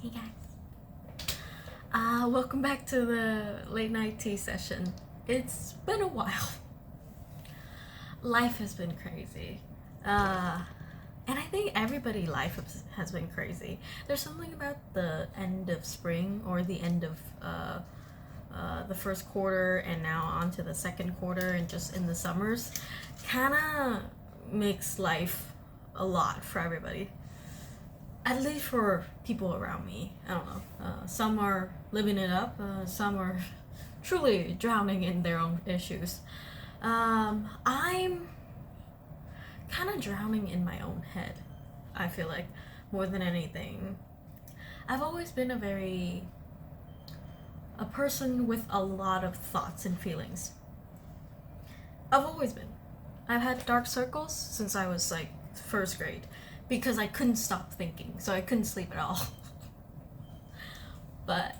Hey guys. Welcome back to the late night tea session. It's been a while. Life has been crazy. And I think everybody's life has been crazy. There's something about the end of spring or the end of the first quarter and now on to the second quarter and just in the summers kind of makes life a lot for everybody. At least for people around me. I don't know. Some are living it up. Some are truly drowning in their own issues. I'm kind of drowning in my own head. I feel like more than anything. I've always been a person with a lot of thoughts and feelings. I've always been. I've had dark circles since I was like first grade. Because I couldn't stop thinking, so I couldn't sleep at all. But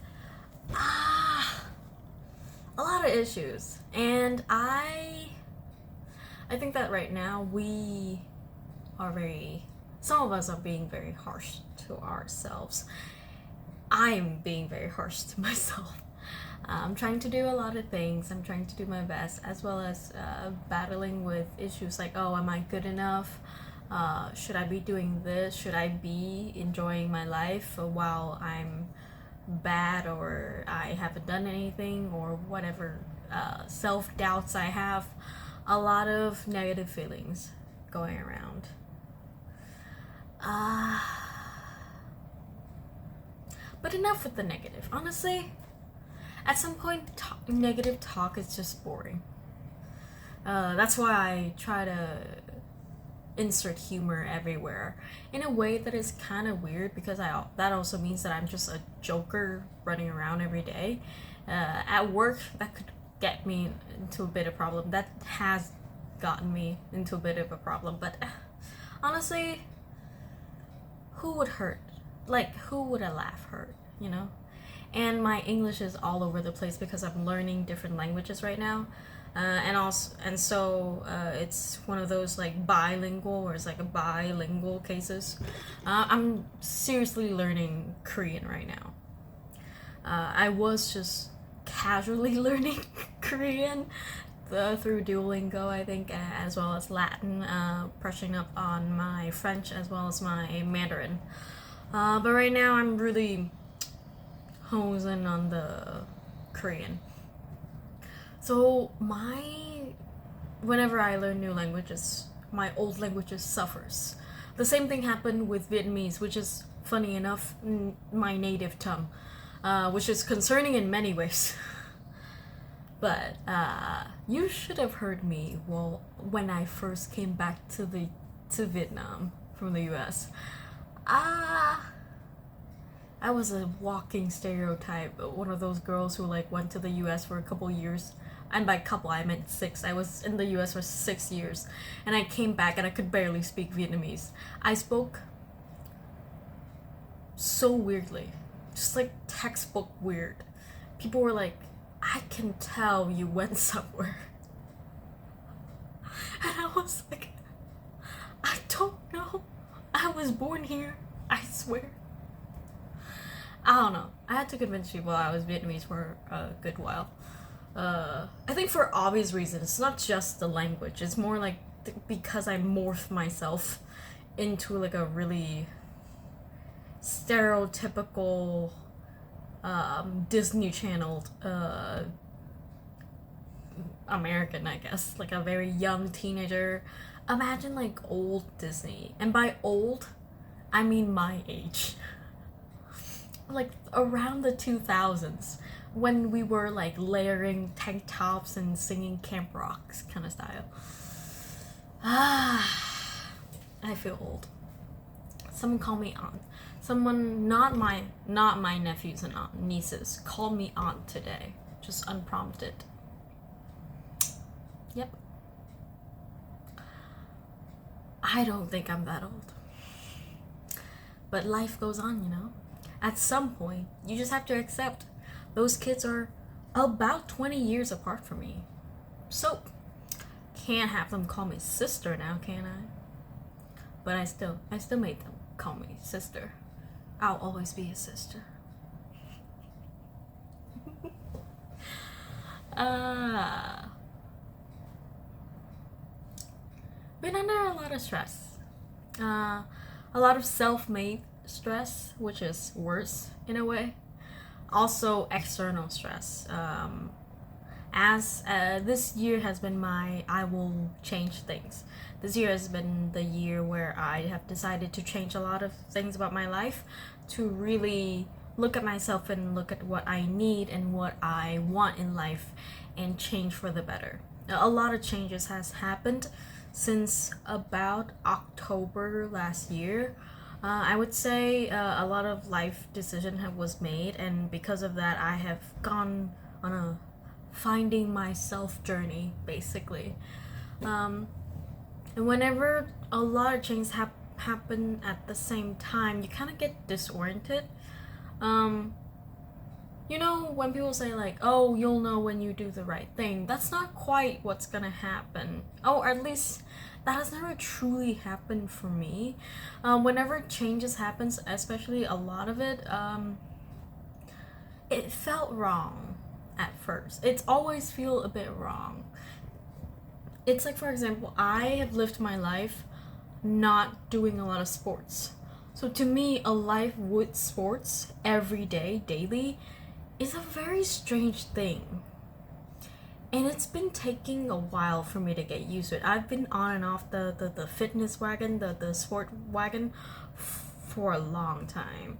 a lot of issues, and I think that right now we are some of us are being very harsh to ourselves. I'm being very harsh to myself. I'm trying to do a lot of things. I'm trying to do my best, as well as battling with issues like, oh, am I good enough? Should I be doing this? Should I be enjoying my life while I'm bad or I haven't done anything or whatever self-doubts I have? A lot of negative feelings going around. But enough with the negative. Honestly, at some point, negative talk is just boring. That's why I try to insert humor everywhere in a way that is kind of weird, because that also means that I'm just a joker running around every day. At work, that could get me into a bit of problem. That has gotten me into a bit of a problem. But honestly, who would hurt? Like, who would a laugh hurt, you know? And my English is all over the place because I'm learning different languages right now. So it's one of those like bilingual, or it's like a bilingual cases. I'm seriously learning Korean right now. I was just casually learning Korean through Duolingo, I think, as well as Latin, brushing up on my French as well as my Mandarin. But right now I'm really hosing on the Korean. So whenever I learn new languages, my old languages suffers. The same thing happened with Vietnamese, which is funny enough my native tongue, which is concerning in many ways. But you should have heard me when I first came back to Vietnam from the U.S. I was a walking stereotype, one of those girls who like went to the US for a couple years. And by couple, I meant 6. I was in the US for 6 years. And I came back and I could barely speak Vietnamese. I spoke so weirdly. Just like textbook weird. People were like, I can tell you went somewhere. And I was like, I don't know. I was born here. I swear. I don't know. I had to convince people I was Vietnamese for a good while. I think for obvious reasons. It's not just the language. It's more like because I morphed myself into like a really stereotypical Disney Channel American, I guess. Like a very young teenager. Imagine like old Disney. And by old, I mean my age. Like around the 2000s, when we were like layering tank tops and singing Camp Rocks kind of style. I feel old. Someone call me aunt. Someone, not my nephews and nieces, called me aunt today, just unprompted. Yep. I don't think I'm that old. But life goes on, you know? At some point, you just have to accept those kids are about 20 years apart from me. So, can't have them call me sister now, can I? But I still made them call me sister. I'll always be a sister. Been under a lot of stress. A lot of self-made stress, which is worse in a way. Also external stress. As this year has been my I will change things. This year has been the year where I have decided to change a lot of things about my life, to really look at myself and look at what I need and what I want in life, and change for the better. A lot of changes has happened since about October last year. I would say a lot of life decision was made, and because of that, I have gone on a finding myself journey, basically. And whenever a lot of changes happen at the same time, you kind of get disoriented. You know, when people say like, oh, you'll know when you do the right thing, that's not quite what's gonna happen. Oh, or at least that has never truly happened for me. Whenever changes happens, especially a lot of it, it felt wrong at first. It's always feel a bit wrong. It's like, for example, I have lived my life not doing a lot of sports. So to me, a life with sports every day, daily, is a very strange thing. And it's been taking a while for me to get used to it. I've been on and off the fitness wagon, the sport wagon for a long time.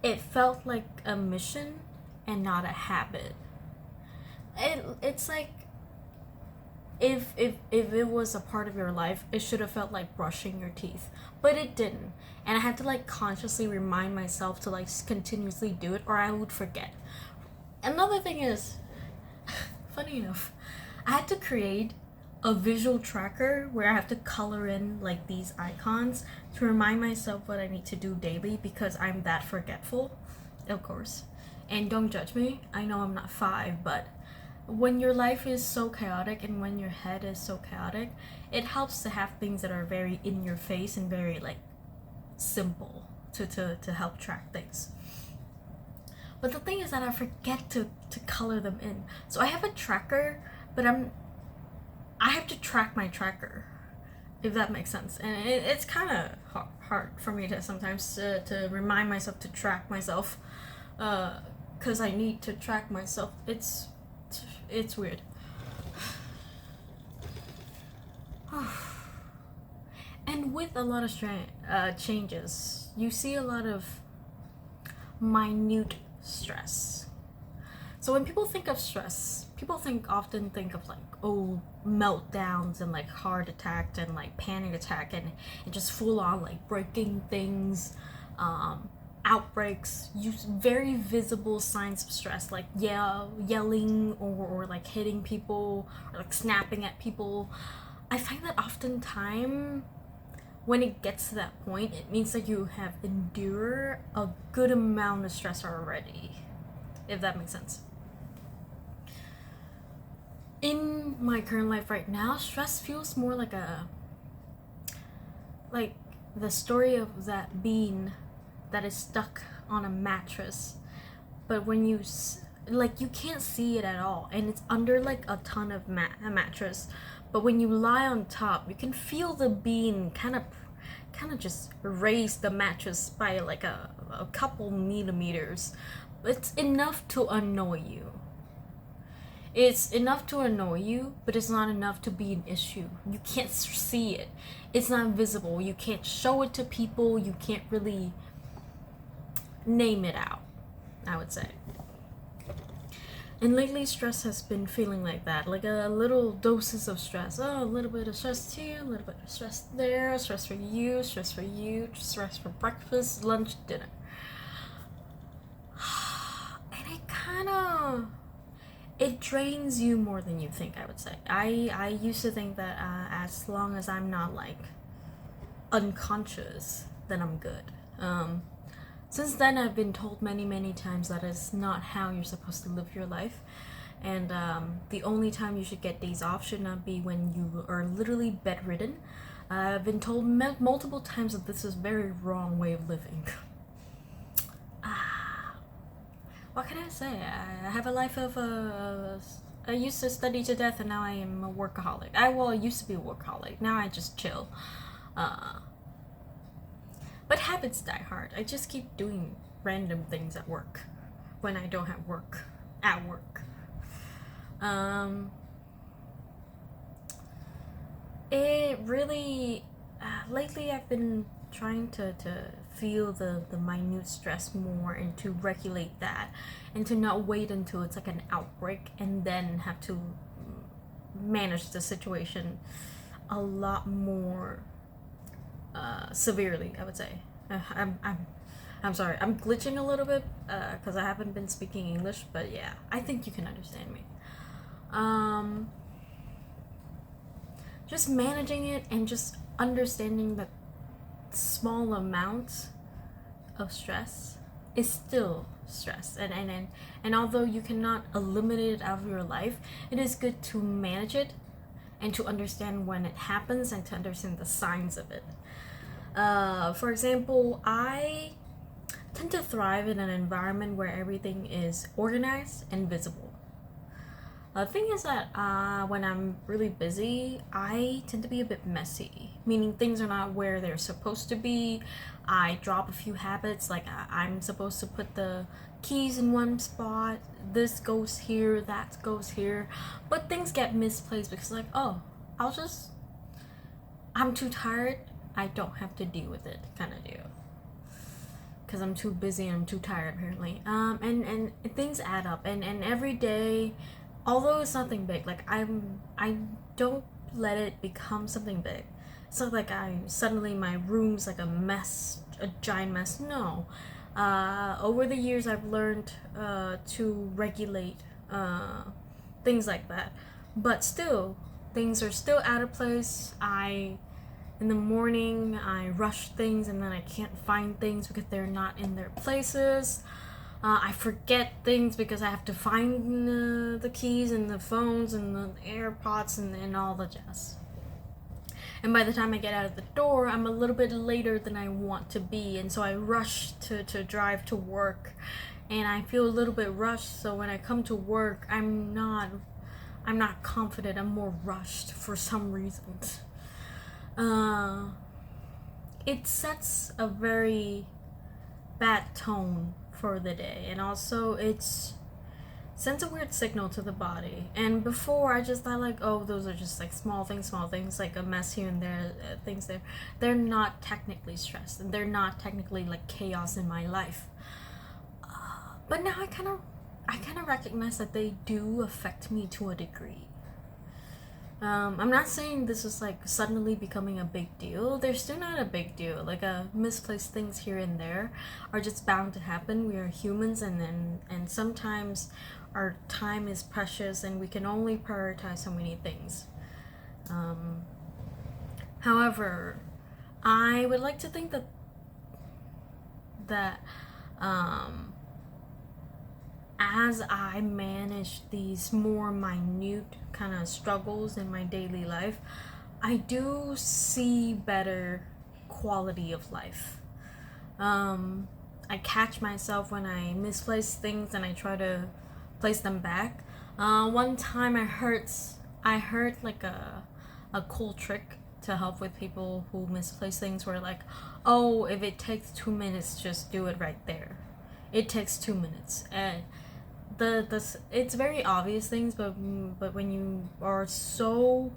It felt like a mission and not a habit. It's like if it was a part of your life, it should have felt like brushing your teeth, but it didn't. And I had to like consciously remind myself to like continuously do it, or I would forget. Another thing is, funny enough, I had to create a visual tracker where I have to color in like these icons to remind myself what I need to do daily, because I'm that forgetful, of course. And don't judge me, I know I'm not 5, but when your life is so chaotic and when your head is so chaotic, it helps to have things that are very in your face and very like simple to help track things. But the thing is that I forget to color them in. So I have a tracker, but I have to track my tracker, if that makes sense. And it's kind of hard for me to sometimes to remind myself to track myself, because I need to track myself. It's weird. And with a lot of changes, you see a lot of minute stress. So when people think of stress, people often think of like, oh, meltdowns and like heart attack and like panic attack and just full on like breaking things, outbreaks, use very visible signs of stress, like yelling or like hitting people or like snapping at people. I find that oftentimes when it gets to that point, it means that you have endured a good amount of stress already, if that makes sense. In my current life right now, stress feels more like the story of that bean that is stuck on a mattress, but when you you can't see it at all, and it's under like a ton of a mattress, but when you lie on top, you can feel the bean kind of just raise the mattress by like a couple millimeters. It's enough to annoy you. It's enough to annoy you, but it's not enough to be an issue. You can't see it. It's not visible. You can't show it to people. You can't really name it out, I would say. And lately, stress has been feeling like that, like a little doses of stress. Oh, a little bit of stress here, a little bit of stress there, stress for you, stress for breakfast, lunch, dinner. And it drains you more than you think, I would say. I used to think that as long as I'm not like unconscious, then I'm good. Since then, I've been told many times that is not how you're supposed to live your life. And the only time you should get days off should not be when you are literally bedridden. I've been told multiple times that this is a very wrong way of living. What can I say? I have a life of I used to study to death, and now I am a workaholic. I used to be a workaholic. Now I just chill. But habits die hard. I just keep doing random things at work when I don't have work at work. It really lately I've been trying to feel the minute stress more and to regulate that and to not wait until it's like an outbreak and then have to manage the situation a lot more severely, I would say. I'm sorry, I'm glitching a little bit because I haven't been speaking English, but yeah, I think you can understand me. Just managing it and just understanding that small amount of stress is still stress, and although you cannot eliminate it out of your life, it is good to manage it and to understand when it happens and to understand the signs of it. For example, I tend to thrive in an environment where everything is organized and visible. The thing is that when I'm really busy, I tend to be a bit messy, meaning things are not where they're supposed to be. I drop a few habits, like I'm supposed to put the keys in one spot, this goes here, that goes here, but things get misplaced because like, oh, I'm too tired, I don't have to deal with it kind of deal. Because I'm too busy and I'm too tired apparently. And things add up, and every day, although it's nothing big, like I don't let it become something big. It's not like suddenly my room's like a mess, a giant mess. No. Over the years I've learned to regulate things like that. But still, things are still out of place. In the morning I rush things and then I can't find things because they're not in their places. I forget things because I have to find the keys and the phones and the AirPods and all the jazz. And by the time I get out of the door, I'm a little bit later than I want to be, and so I rush to drive to work, and I feel a little bit rushed. So when I come to work, I'm not confident. I'm more rushed for some reason. It sets a very bad tone for the day, and also it sends a weird signal to the body. And before I just thought like, oh, those are just like small things, like a mess here and there, things there. They're not technically stress, and they're not technically like chaos in my life. But now I kind of recognize that they do affect me to a degree. I'm not saying this is like suddenly becoming a big deal. They're still not a big deal. Like misplaced things here and there are just bound to happen. We are humans, and sometimes our time is precious and we can only prioritize so many things. However, I would like to think that as I manage these more minute kind of struggles in my daily life, I do see better quality of life. I catch myself when I misplace things and I try to place them back. One time I heard like a cool trick to help with people who misplace things, where like, oh, if it takes 2 minutes, just do it right there. It takes 2 minutes. And it's very obvious things, but when you are so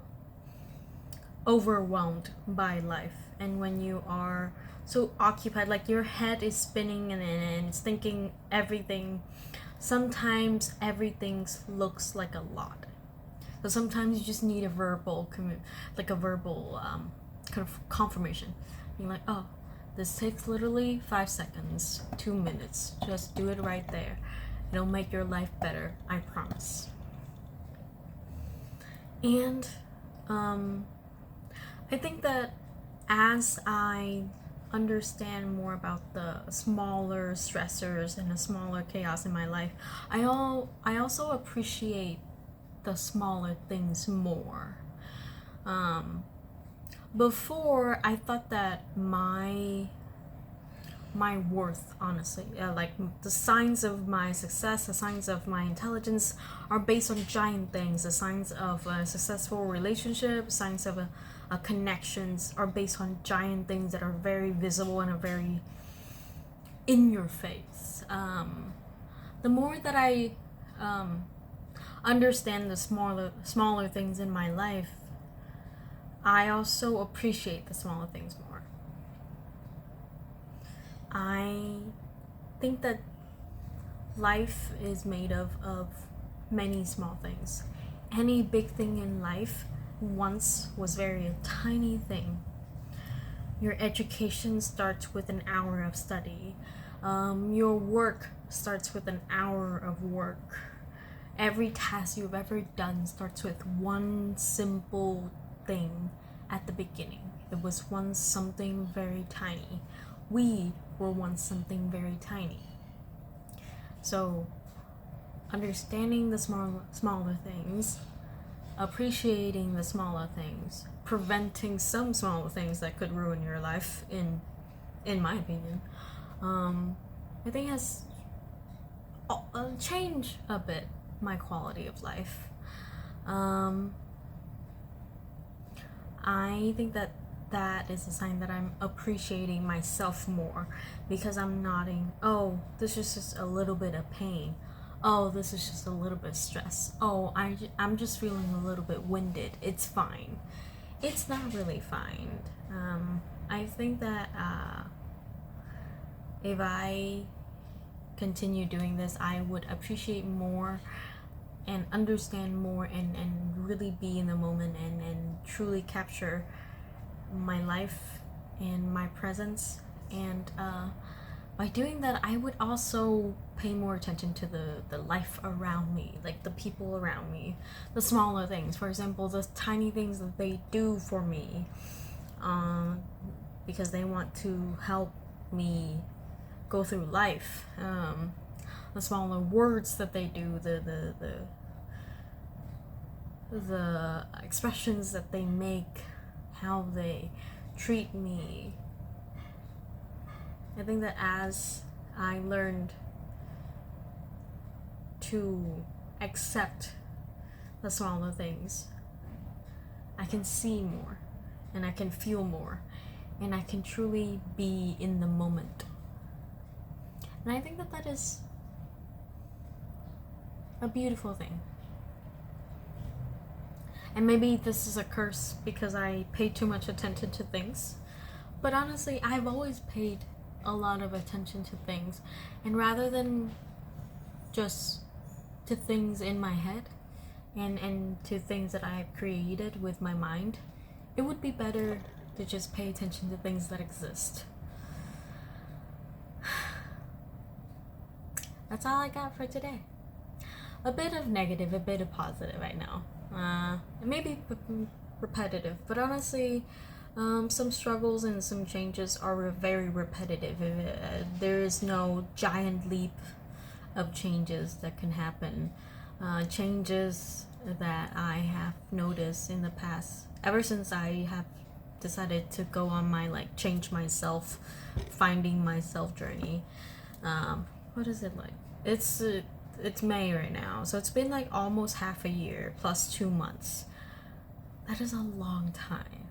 overwhelmed by life, and when you are so occupied, like your head is spinning and it's thinking everything, sometimes everything looks like a lot. So sometimes you just need a verbal kind of confirmation, being like, oh, this takes literally 5 seconds, 2 minutes, just do it right there. It'll make your life better, I promise. And I think that as I understand more about the smaller stressors and the smaller chaos in my life, I also appreciate the smaller things more. before I thought that my worth, honestly, like the signs of my success, the signs of my intelligence are based on giant things. The signs of a successful relationship, signs of a connections are based on giant things that are very visible and are very in your face. The more that I understand the smaller things in my life, I also appreciate the smaller things more. I think that life is made of many small things. Any big thing in life once was very a tiny thing. Your education starts with an hour of study. Your work starts with an hour of work. Every task you've ever done starts with one simple thing at the beginning. It was once something very tiny. We were once something very tiny. So, understanding the smaller things, appreciating the smaller things, preventing some smaller things that could ruin your life, in my opinion, I think has changed a bit my quality of life. I think that is a sign that I'm appreciating myself more, because I'm nodding, oh, this is just a little bit of pain. Oh, this is just a little bit of stress. Oh, I'm just feeling a little bit winded. It's fine. It's not really fine. I think that if I continue doing this, I would appreciate more and understand more and really be in the moment and truly capture my life and my presence. And by doing that, I would also pay more attention to the life around me, like the people around me, the smaller things. For example, the tiny things that they do for me, because they want to help me go through life. The smaller words that they do, the expressions that they make, how they treat me. I think that as I learned to accept the smaller things, I can see more and I can feel more and I can truly be in the moment. And I think that is a beautiful thing. And maybe this is a curse because I pay too much attention to things. But honestly, I've always paid a lot of attention to things. And rather than just to things in my head and to things that I have created with my mind, it would be better to just pay attention to things that exist. That's all I got for today. A bit of negative, a bit of positive, I know. It may be repetitive, but honestly, some struggles and some changes are very repetitive. There is no giant leap of changes that can happen. Changes that I have noticed in the past, ever since I have decided to go on my change myself, finding myself journey. What is it like? It's May right now, so it's been almost half a year plus 2 months. That is a long time.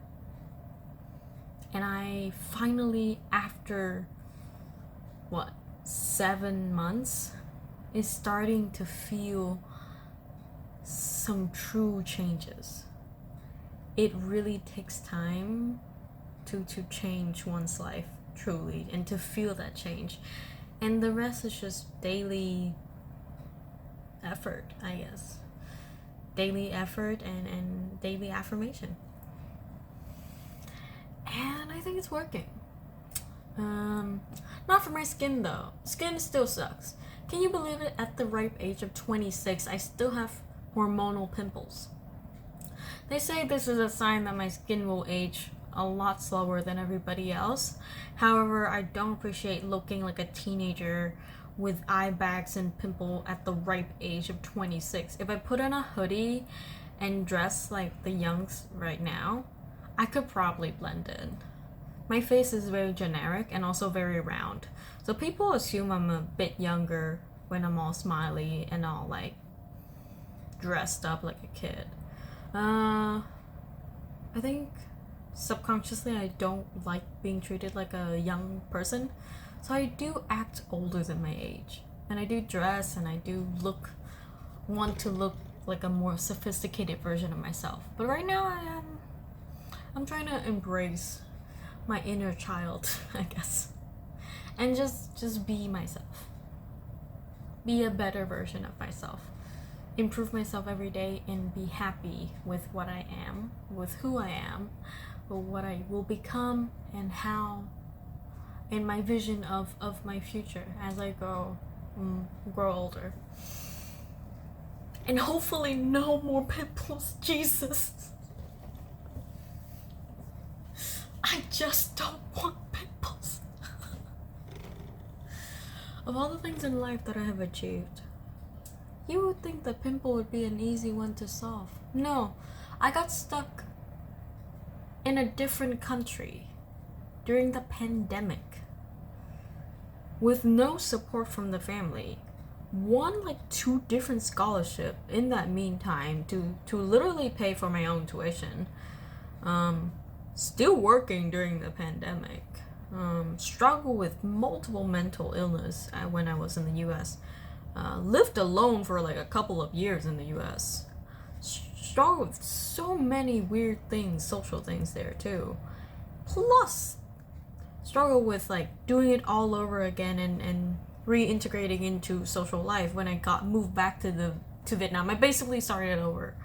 And I finally, after 7 months, is starting to feel some true changes. It really takes time to change one's life truly and to feel that change. And the rest is just daily effort, I guess. Daily effort and daily affirmation. And I think it's working. Not for my skin though. Skin still sucks. Can you believe it? At the ripe age of 26, I still have hormonal pimples. They say this is a sign that my skin will age a lot slower than everybody else. However, I don't appreciate looking like a teenager with eye bags and pimple at the ripe age of 26. If I put on a hoodie and dress like the youngs right now, I could probably blend in. My face is very generic and also very round. So people assume I'm a bit younger when I'm all smiley and all like dressed up like a kid. I think subconsciously I don't like being treated like a young person. So I do act older than my age. And I do dress and I do want to look like a more sophisticated version of myself. But right now I'm trying to embrace my inner child, I guess. And just be myself. Be a better version of myself. Improve myself every day and be happy with what I am, with who I am, with what I will become and how, and my vision of my future as I grow older. And hopefully no more pimples, Jesus. I just don't want pimples. Of all the things in life that I have achieved, you would think the pimple would be an easy one to solve. No, I got stuck in a different country during the pandemic with no support from the family. Won like 2 different scholarships in that meantime to literally pay for my own tuition. Still working during the pandemic. Struggle with multiple mental illness when I was in the US. Lived alone for like a couple of years in the US. Struggle with so many weird things, social things there too. Plus, struggle with like doing it all over again and reintegrating into social life when I moved back to Vietnam. I basically started over.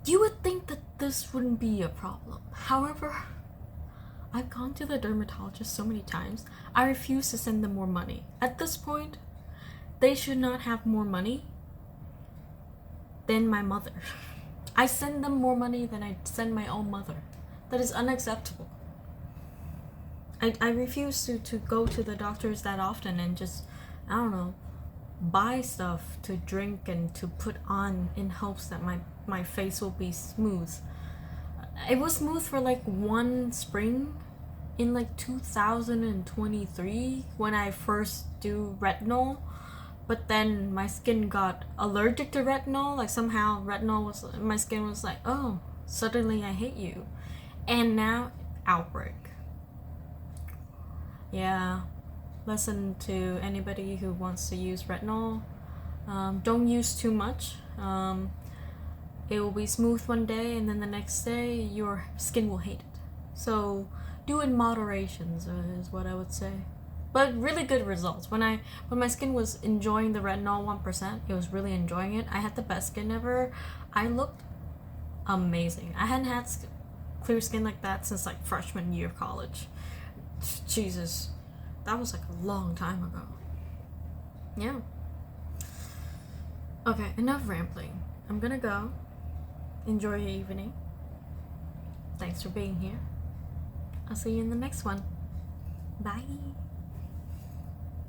You would think that this wouldn't be a problem. However, I've gone to the dermatologist so many times, I refuse to send them more money. At this point, they should not have more money than my mother. I send them more money than I send my own mother. That is unacceptable. I refuse to go to the doctors that often and just, I don't know, buy stuff to drink and to put on in hopes that my face will be smooth. It was smooth for like one spring in like 2023 when I first do retinol, but then my skin got allergic to retinol. Like somehow my skin was like, oh, suddenly I hate you. And now, outbreak. Yeah, lesson to anybody who wants to use retinol. Don't use too much. It will be smooth one day and then the next day your skin will hate it. So do in moderation is what I would say. But really good results. When my skin was enjoying the retinol 1%, it was really enjoying it. I had the best skin ever. I looked amazing. I hadn't had clear skin like that since like freshman year of college. Jesus, that was like a long time ago. Yeah. Okay, enough rambling. I'm gonna go. Enjoy your evening. Thanks for being here. I'll see you in the next one. Bye.